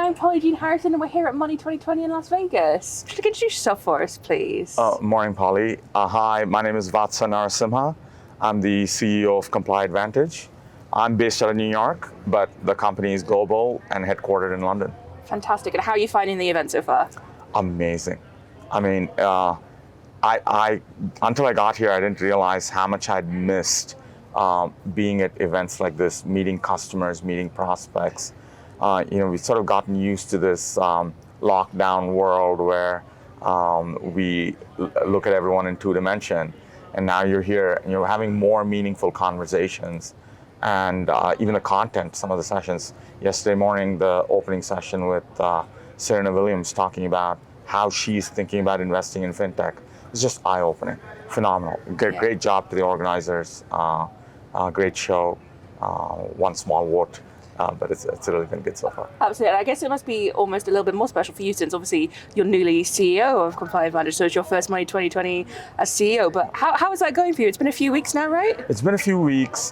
I'm Polly Jean Harrison, and we're here at Money 2020 in Las Vegas. Could you introduce yourself for us, please? Morning, Polly. Hi, my name is Vatsa Narasimha. I'm the CEO of ComplyAdvantage. I'm based out of New York, but the company is global and headquartered in London. Fantastic. And how are you finding the event so far? Amazing. I mean, I until I got here, I didn't realize how much I'd missed being at events like this, meeting customers, meeting prospects. We've sort of gotten used to this lockdown world where we look at everyone in two dimension, and now you're here and you're having more meaningful conversations. And even the content, some of the sessions. Yesterday morning, the opening session with Serena Williams talking about how she's thinking about investing in Fintech. It's just eye-opening, phenomenal. Great job to the organizers, great show, one small vote. But it's really been good so far. Absolutely. And I guess it must be almost a little bit more special for you since obviously you're newly CEO of ComplyAdvantage, so it's your first Money 2020 as CEO. But how is that going for you? It's been a few weeks now, right? It's been a few weeks.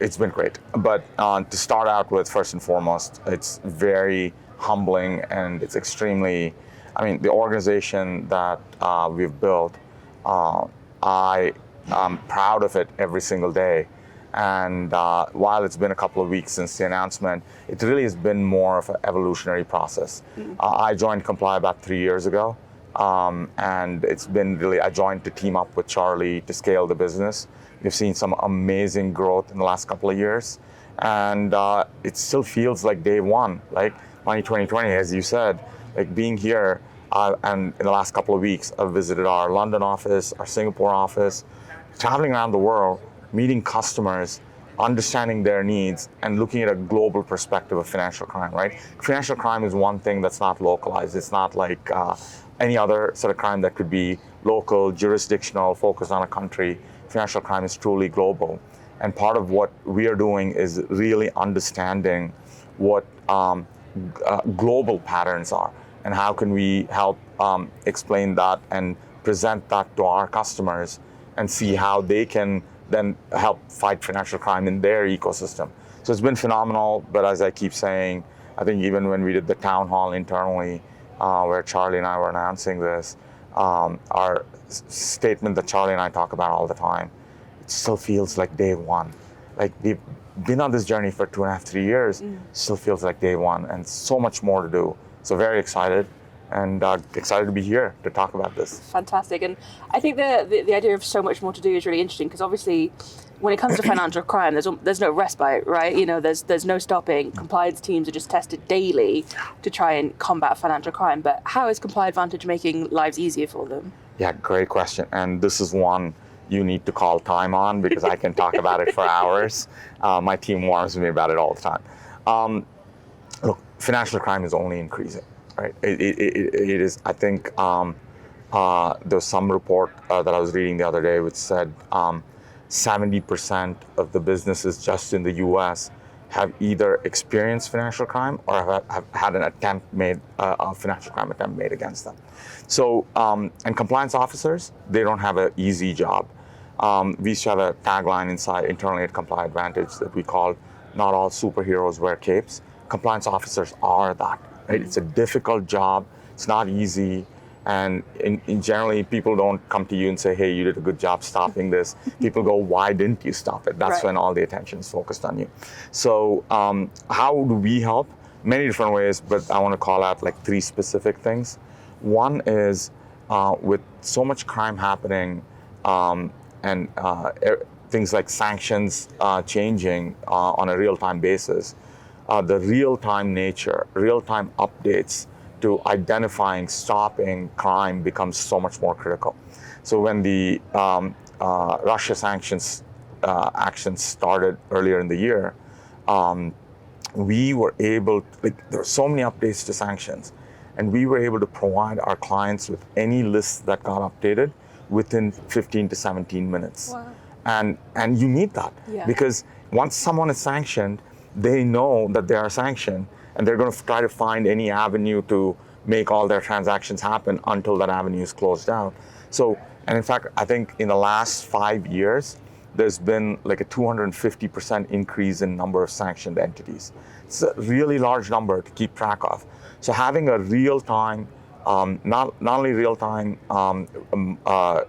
It's been great. But to start out with, first and foremost, it's very humbling and it's extremely, the organization that we've built, I'm proud of it every single day. And while it's been a couple of weeks since the announcement, it really has been more of an evolutionary process. I joined Comply about 3 years ago, and it's been really, I joined to team up with Charlie to scale the business. We've seen some amazing growth in the last couple of years, and it still feels like day one, like Money 2020, as you said, like being here, and in the last couple of weeks, I've visited our London office, our Singapore office, traveling around the world, meeting customers, understanding their needs, and looking at a global perspective of financial crime, right? Financial crime is one thing that's not localized. It's not like any other sort of crime that could be local, jurisdictional, focused on a country. Financial crime is truly global. And part of what we are doing is really understanding what global patterns are and how can we help explain that and present that to our customers and see how they can then help fight financial crime in their ecosystem. So it's been phenomenal, but as I keep saying, I think even when we did the town hall internally, where Charlie and I were announcing this, our statement that Charlie and I talk about all the time, it still feels like day one. Like we've been on this journey for 2.5, 3 years, still feels like day one, and so much more to do. So very excited. And excited to be here to talk about this. Fantastic. And I think the idea of so much more to do is really interesting because obviously when it comes to financial crime, there's no respite, right? There's no stopping. Compliance teams are just tested daily to try and combat financial crime. But how is ComplyAdvantage making lives easier for them? Yeah, great question. And this is one you need to call time on because I can talk about it for hours. My team warns me about it all the time. Look, financial crime is only increasing. Right. It is. I think there was some report that I was reading the other day which said 70% of the businesses just in the U.S. have either experienced financial crime or have had an attempt made, a financial crime attempt made against them. So, and compliance officers, they don't have an easy job. We used to have a tagline internally at ComplyAdvantage that we called "Not all superheroes wear capes." Compliance officers are that. Right? It's a difficult job. It's not easy. And in generally, people don't come to you and say, hey, you did a good job stopping this. People go, why didn't you stop it? That's when all the attention is focused on you. So how do we help? Many different ways, but I want to call out like 3 specific things. One is with so much crime happening and things like sanctions changing on a real-time basis, the real-time nature, real-time updates to identifying, stopping crime becomes so much more critical. So when the Russia sanctions actions started earlier in the year, we were able, there were so many updates to sanctions, and we were able to provide our clients with any list that got updated within 15 to 17 minutes. Wow. And you need that because once someone is sanctioned, they know that they are sanctioned and they're going to try to find any avenue to make all their transactions happen until that avenue is closed down. So, and in fact, I think in the last 5 years, there's been like a 250% increase in number of sanctioned entities. It's a really large number to keep track of. So having a real-time, not only real-time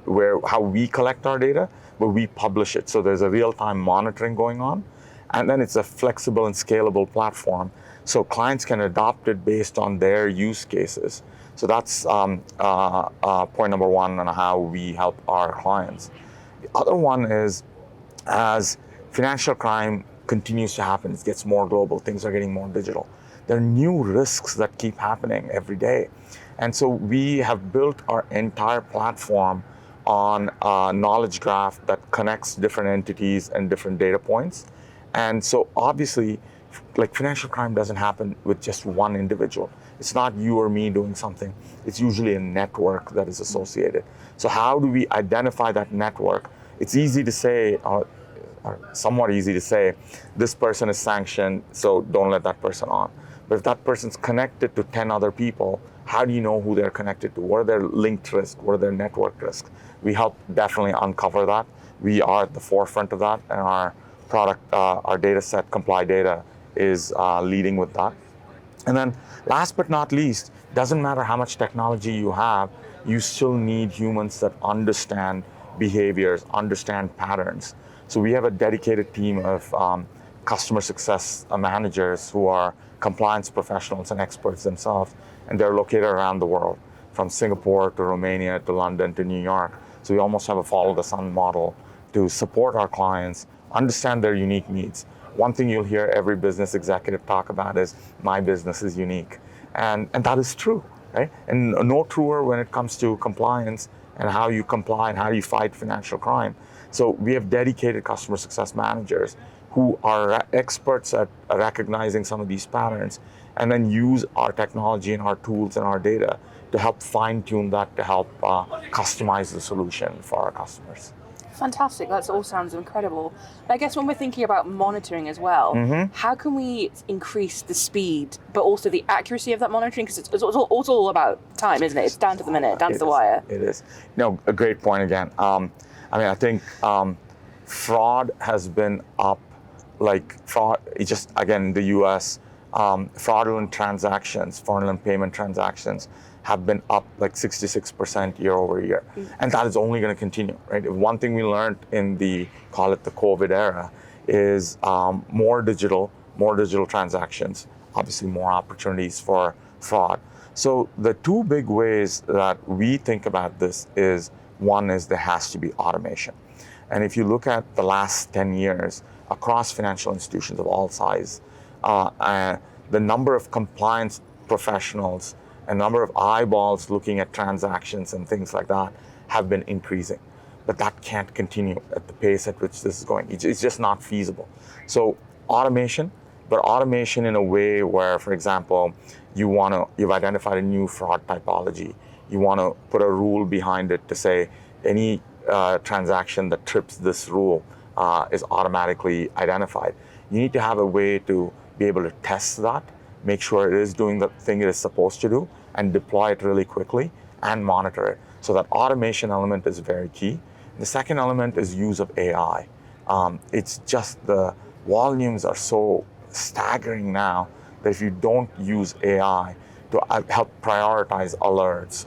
where how we collect our data, but we publish it. So there's a real-time monitoring going on. And then it's a flexible and scalable platform. So clients can adopt it based on their use cases. So that's point number one on how we help our clients. The other one is, as financial crime continues to happen, it gets more global, things are getting more digital. There are new risks that keep happening every day. And so we have built our entire platform on a knowledge graph that connects different entities and different data points. And so obviously, like, financial crime doesn't happen with just one individual. It's not you or me doing something. It's usually a network that is associated. So how do we identify that network? It's easy to say, or somewhat easy to say, this person is sanctioned, so don't let that person on. But if that person's connected to 10 other people, how do you know who they're connected to? What are their linked risks? What are their network risks? We help definitely uncover that. We are at the forefront of that, and our product, our data set, Comply Data, is leading with that. And then last but not least, doesn't matter how much technology you have, you still need humans that understand behaviors, understand patterns. So we have a dedicated team of customer success managers who are compliance professionals and experts themselves, and they're located around the world, from Singapore to Romania to London to New York. So we almost have a follow the sun model to support our clients, understand their unique needs. One thing you'll hear every business executive talk about is, my business is unique. And that is true, right? And no truer when it comes to compliance and how you comply and how you fight financial crime. So we have dedicated customer success managers who are experts at recognizing some of these patterns, and then use our technology and our tools and our data to help fine-tune that, to help customize the solution for our customers. Fantastic. That all sounds incredible. I guess when we're thinking about monitoring as well, how can we increase the speed, but also the accuracy of that monitoring? Because it's all about time, isn't it? It's down to the minute, down to the wire. It is. No, a great point again. I think fraud has been up, just again, the US, fraudulent transactions, fraudulent payment transactions have been up like 66% year over year. And that is only going to continue, right? One thing we learned in call it the COVID era, is more digital transactions, obviously more opportunities for fraud. So the two big ways that we think about this is, one is there has to be automation. And if you look at the last 10 years across financial institutions of all size, the number of compliance professionals and number of eyeballs looking at transactions and things like that have been increasing. But that can't continue at the pace at which this is going. It's just not feasible. So automation, but automation in a way where, for example, you've identified a new fraud typology. You want to put a rule behind it to say any transaction that trips this rule is automatically identified. You need to have a way to be able to test that, make sure it is doing the thing it is supposed to do, and deploy it really quickly and monitor it. So that automation element is very key. The second element is use of AI. It's just the volumes are so staggering now that if you don't use AI to help prioritize alerts,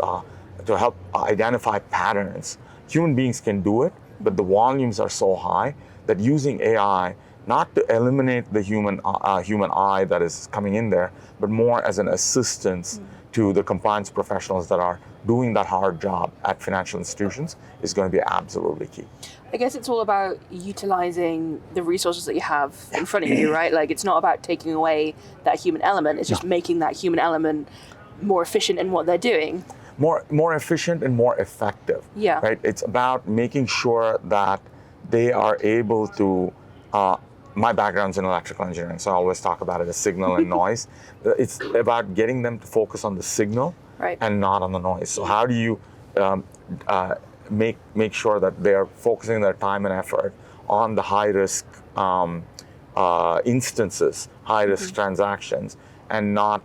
to help identify patterns, human beings can do it, but the volumes are so high that using AI, not to eliminate the human eye that is coming in there, but more as an assistance to the compliance professionals that are doing that hard job at financial institutions, is going to be absolutely key. I guess it's all about utilizing the resources that you have in front of you, right? Like, it's not about taking away that human element. It's just making that human element more efficient in what they're doing. More efficient and more effective. Yeah. Right. It's about making sure that they are able to. My background's in electrical engineering, so I always talk about it as signal and noise. It's about getting them to focus on the signal, right, and not on the noise. So how do you make sure that they're focusing their time and effort on the high risk instances, high risk transactions, and not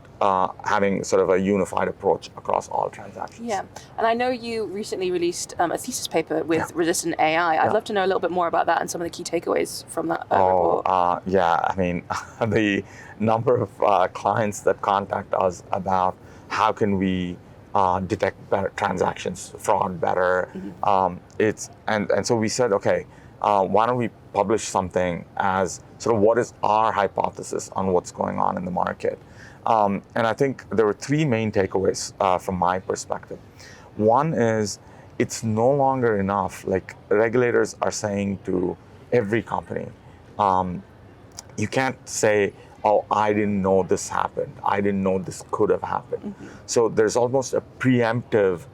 having sort of a unified approach across all transactions. Yeah, and I know you recently released a thesis paper with Resistant AI. I'd love to know a little bit more about that and some of the key takeaways from that report. Yeah, I mean, the number of clients that contact us about how can we detect better transactions, fraud better. And so we said, okay, why don't we publish something as sort of what is our hypothesis on what's going on in the market? And I think there were three main takeaways from my perspective. One is it's no longer enough, like regulators are saying to every company, you can't say, oh, I didn't know this happened. I didn't know this could have happened. So there's almost a preemptive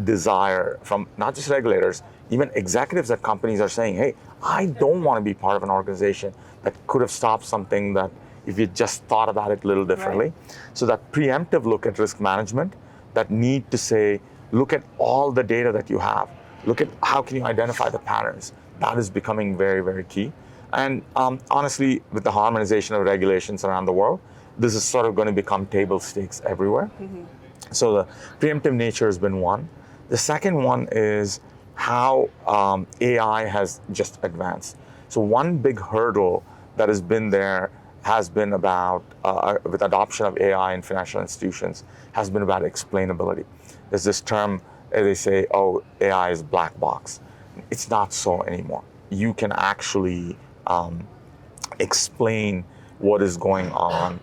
desire from not just regulators, even executives at companies are saying, hey, I don't want to be part of an organization that could have stopped something that if you just thought about it a little differently. Right. So that preemptive look at risk management, that need to say, look at all the data that you have. Look at how can you identify the patterns. That is becoming very, very key. And honestly, with the harmonization of regulations around the world, this is sort of going to become table stakes everywhere. So the preemptive nature has been one. The second one is how AI has just advanced. So one big hurdle that has been there has been about, with adoption of AI in financial institutions, has been about explainability. There's this term, they say, oh, AI is black box. It's not so anymore. You can actually explain what is going on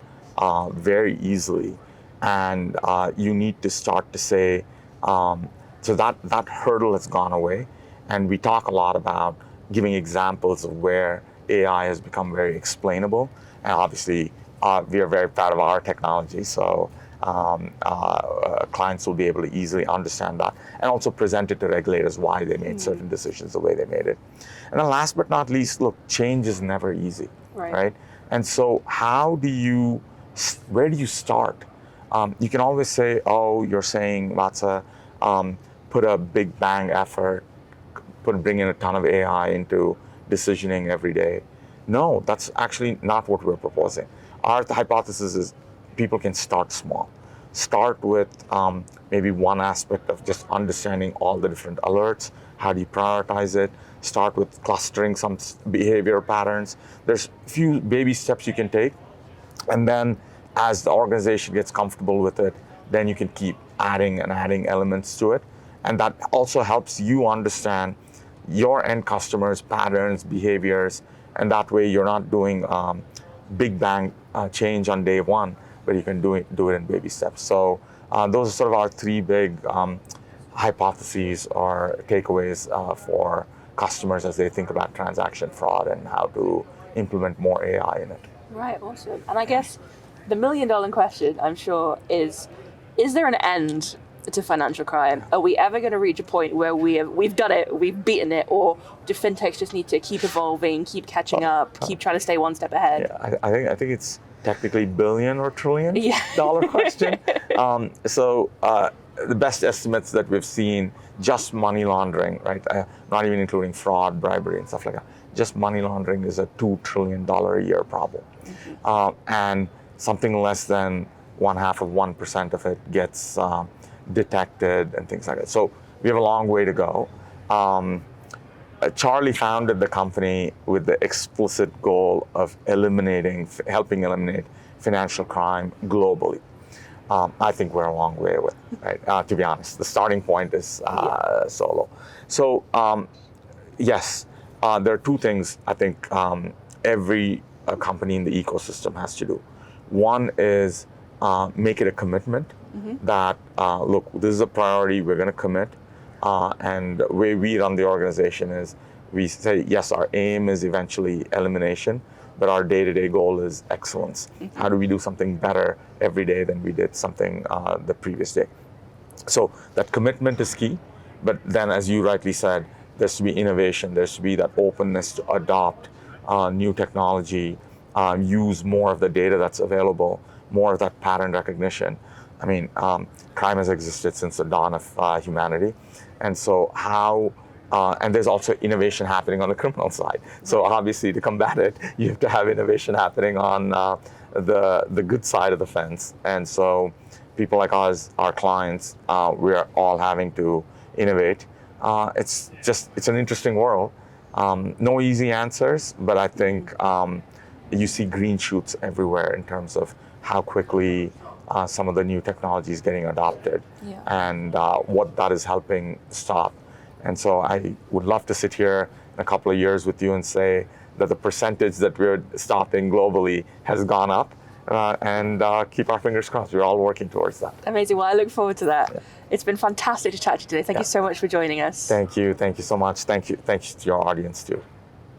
very easily. And you need to start to say, so that hurdle has gone away. And we talk a lot about giving examples of where AI has become very explainable. And obviously, we are very proud of our technology, so clients will be able to easily understand that and also present it to regulators why they made certain decisions the way they made it. And then last but not least, look, change is never easy, right? And so where do you start? You can always say, oh, you're saying, Vatsa, put a big bang effort, bring in a ton of AI into decisioning every day. No, that's actually not what we're proposing. Our hypothesis is people can start small. Start with maybe one aspect of just understanding all the different alerts. How do you prioritize it? Start with clustering some behavior patterns. There's a few baby steps you can take. And then as the organization gets comfortable with it, then you can keep adding elements to it. And that also helps you understand your end customers' patterns, behaviors, and that way you're not doing big bang change on day one, but you can do it in baby steps. So those are sort of our three big hypotheses or takeaways for customers as they think about transaction fraud and how to implement more AI in it. Right, awesome. And I guess the $1 million question, I'm sure, is there an end to financial crime? Are we ever going to reach a point where we've done it, we've beaten it, or do fintechs just need to keep evolving, keep catching up, keep trying to stay one step ahead? Yeah, I think it's technically billion or trillion dollar question. So the best estimates that we've seen, just money laundering, right? Not even including fraud, bribery, and stuff like that. Just money laundering is a $2 trillion a year problem, and something less than 0.5% of it gets detected and things like that. So we have a long way to go. Charlie founded the company with the explicit goal of helping eliminate financial crime globally. I think we're a long way away, right? To be honest, the starting point is solo. So yes, there are two things I think every company in the ecosystem has to do. One is make it a commitment that, look, this is a priority, we're going to commit. And the way we run the organization is we say, yes, our aim is eventually elimination, but our day-to-day goal is excellence. How do we do something better every day than we did something the previous day? So that commitment is key. But then, as you rightly said, there's to be innovation. There's to be that openness to adopt new technology, use more of the data that's available, more of that pattern recognition. I mean, crime has existed since the dawn of humanity. And so and there's also innovation happening on the criminal side. So obviously to combat it, you have to have innovation happening on the good side of the fence. And so people like us, our clients, we are all having to innovate. It's an interesting world. No easy answers, but I think you see green shoots everywhere in terms of how quickly some of the new technology is getting adopted, and what that is helping stop. And so I would love to sit here in a couple of years with you and say that the percentage that we're stopping globally has gone up, and keep our fingers crossed. We're all working towards that. Amazing. Well, I look forward to that. Yeah. It's been fantastic to chat to you today. Thank you so much for joining us. Thank you so much. Thank you to your audience too.